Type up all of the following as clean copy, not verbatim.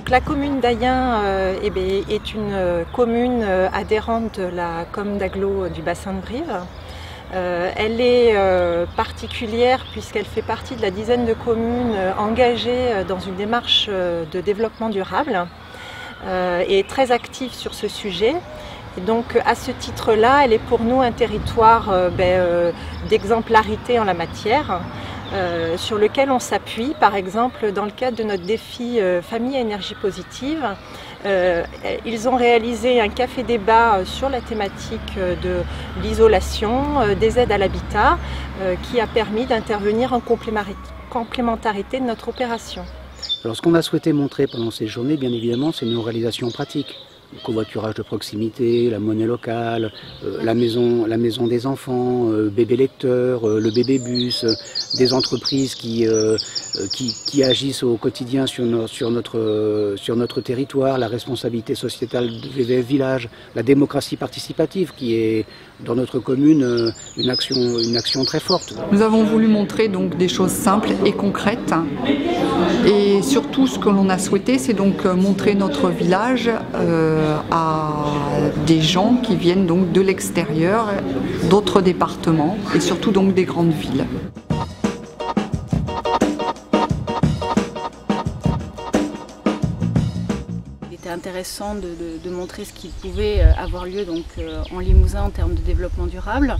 Donc la commune d'Ayen est une commune adhérente de la com d'agglo du bassin de Brive. Elle est particulière puisqu'elle fait partie de la dizaine de communes engagées dans une démarche de développement durable et très active sur ce sujet. Et donc à ce titre-là, elle est pour nous un territoire d'exemplarité en la matière, sur lequel on s'appuie, par exemple dans le cadre de notre défi Famille à énergie positive. Ils ont réalisé un café-débat sur la thématique de l'isolation, des aides à l'habitat, qui a permis d'intervenir en complémentarité de notre opération. Alors ce qu'on a souhaité montrer pendant ces journées, bien évidemment, c'est nos réalisations pratiques. Le covoiturage de proximité, la monnaie locale, la maison des enfants, bébé lecteur, le bébé bus, des entreprises qui agissent au quotidien sur notre territoire, la responsabilité sociétale de VVF Village, la démocratie participative qui est dans notre commune une action très forte. Nous avons voulu montrer donc des choses simples et concrètes et surtout ce que l'on a souhaité c'est donc montrer notre village à des gens qui viennent donc de l'extérieur, d'autres départements et surtout donc des grandes villes. C'était intéressant de montrer ce qui pouvait avoir lieu donc, en Limousin en termes de développement durable.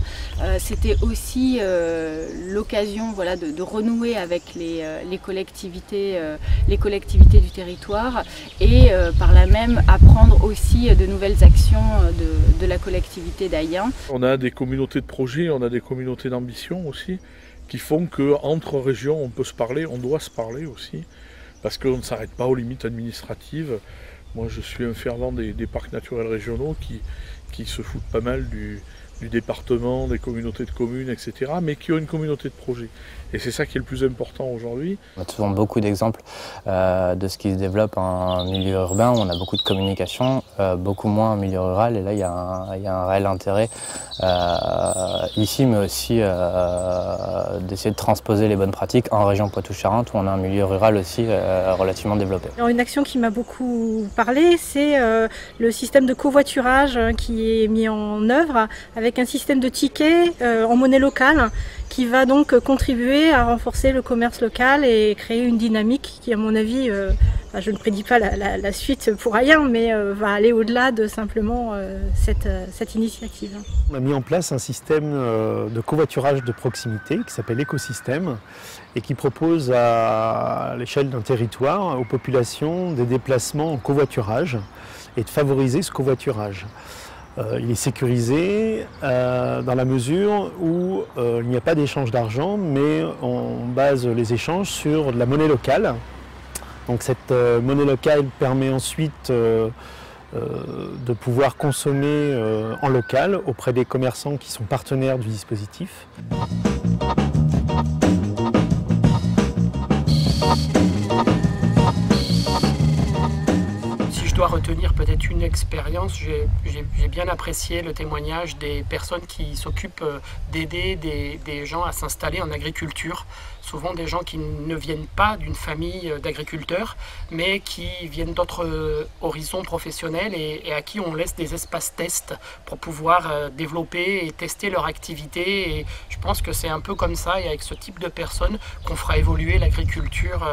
C'était aussi l'occasion voilà, de renouer avec les collectivités du territoire et par là même apprendre aussi de nouvelles actions de la collectivité d'Ayen. On a des communautés de projets, on a des communautés d'ambition aussi qui font qu'entre régions on peut se parler, on doit se parler aussi parce qu'on ne s'arrête pas aux limites administratives. Moi je suis un fervent des parcs naturels régionaux qui se foutent pas mal du département, des communautés de communes, etc. mais qui ont une communauté de projets. Et c'est ça qui est le plus important aujourd'hui. On a souvent beaucoup d'exemples de ce qui se développe en milieu urbain, on a beaucoup de communication, beaucoup moins en milieu rural, et là il y a un réel intérêt ici, mais aussi d'essayer de transposer les bonnes pratiques en région Poitou-Charentes, où on a un milieu rural aussi relativement développé. Alors, une action qui m'a beaucoup parlé, c'est le système de covoiturage qui est mis en œuvre avec un système de tickets en monnaie locale qui va donc contribuer à renforcer le commerce local et créer une dynamique qui, à mon avis, je ne prédis pas la suite pour Ayen, mais va aller au-delà de simplement cette initiative. On a mis en place un système de covoiturage de proximité qui s'appelle Écosystème et qui propose à l'échelle d'un territoire aux populations des déplacements en covoiturage et de favoriser ce covoiturage. Il est sécurisé dans la mesure où il n'y a pas d'échange d'argent, mais on base les échanges sur de la monnaie locale. Donc cette monnaie locale permet ensuite de pouvoir consommer en local auprès des commerçants qui sont partenaires du dispositif. Je dois retenir peut-être une expérience. J'ai bien apprécié le témoignage des personnes qui s'occupent d'aider des gens à s'installer en agriculture. Souvent des gens qui ne viennent pas d'une famille d'agriculteurs, mais qui viennent d'autres horizons professionnels et à qui on laisse des espaces tests pour pouvoir développer et tester leur activité. Et je pense que c'est un peu comme ça et avec ce type de personnes qu'on fera évoluer l'agriculture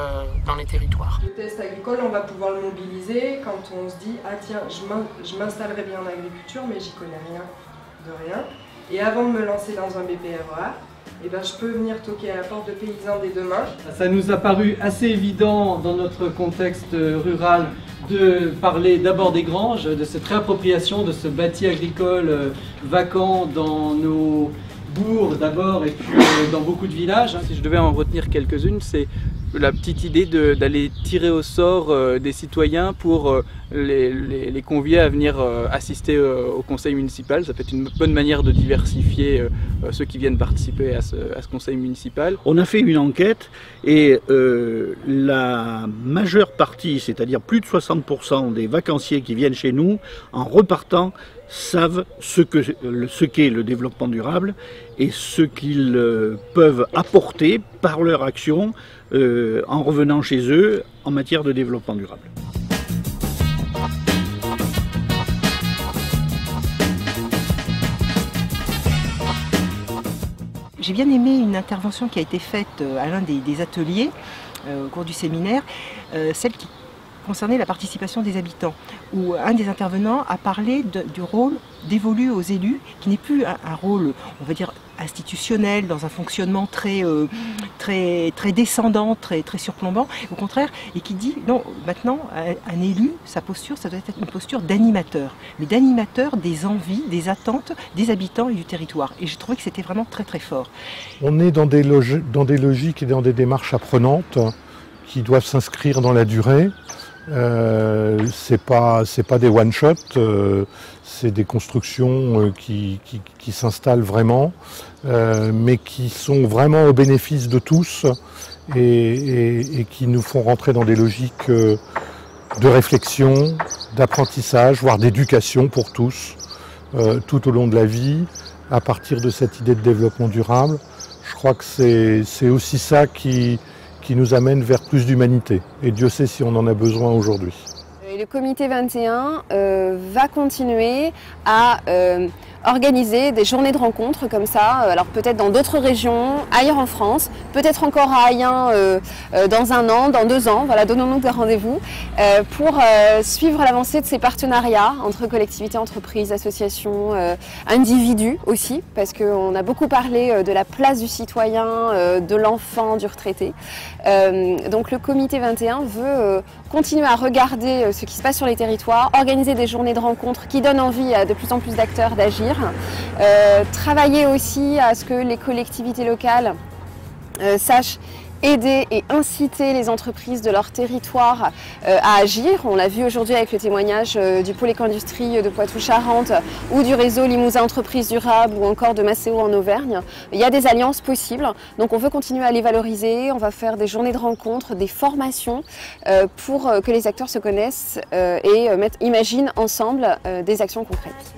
dans les territoires. Le test agricole, on va pouvoir le mobiliser quand on se dit « Ah tiens, je m'installerai bien en agriculture, mais j'y connais rien de rien. Et avant de me lancer dans un BPREA, eh ben, je peux venir toquer à la porte de paysans dès demain. » Ça nous a paru assez évident dans notre contexte rural de parler d'abord des granges, de cette réappropriation de ce bâti agricole vacant dans nos bourgs d'abord et puis dans beaucoup de villages. Si je devais en retenir quelques-unes, c'est la petite idée d'aller tirer au sort des citoyens pour les convier à venir assister au conseil municipal. Ça peut être une bonne manière de diversifier ceux qui viennent participer à ce conseil municipal. On a fait une enquête et la majeure partie, c'est-à-dire plus de 60% des vacanciers qui viennent chez nous, en repartant, savent ce qu'est le développement durable et ce qu'ils peuvent apporter par leur action en revenant chez eux en matière de développement durable. j'ai bien aimé une intervention qui a été faite à l'un des ateliers au cours du séminaire, celle qui concernait la participation des habitants, où un des intervenants a parlé du rôle dévolu aux élus, qui n'est plus un rôle, on va dire, institutionnel, dans un fonctionnement très descendant, très surplombant, au contraire, et qui dit, non, maintenant, un élu, sa posture, ça doit être une posture d'animateur, mais d'animateur des envies, des attentes des habitants et du territoire. Et j'ai trouvé que c'était vraiment très très fort. On est dans des logiques et dans des démarches apprenantes qui doivent s'inscrire dans la durée. C'est pas des one-shot, c'est des constructions qui s'installent vraiment, mais qui sont vraiment au bénéfice de tous et qui nous font rentrer dans des logiques de réflexion, d'apprentissage, voire d'éducation pour tous, tout au long de la vie, à partir de cette idée de développement durable. Je crois que c'est aussi ça qui nous amène vers plus d'humanité. Et Dieu sait si on en a besoin aujourd'hui. Le comité 21 va continuer à organiser des journées de rencontres comme ça, alors peut-être dans d'autres régions, ailleurs en France, peut-être encore à Ayen dans 1 an, dans 2 ans, voilà, donnons-nous des rendez-vous pour suivre l'avancée de ces partenariats entre collectivités, entreprises, associations, individus aussi, parce qu'on a beaucoup parlé de la place du citoyen, de l'enfant, du retraité. Donc le comité 21 veut continuer à regarder ce qui se passe sur les territoires, organiser des journées de rencontres qui donnent envie à de plus en plus d'acteurs d'agir, travailler aussi à ce que les collectivités locales sachent aider et inciter les entreprises de leur territoire à agir. On l'a vu aujourd'hui avec le témoignage du pôle éco-industrie de Poitou-Charentes ou du réseau Limousin Entreprises Durables ou encore de Macéo en Auvergne. Il y a des alliances possibles, donc on veut continuer à les valoriser. On va faire des journées de rencontres, des formations pour que les acteurs se connaissent et imaginent ensemble des actions concrètes.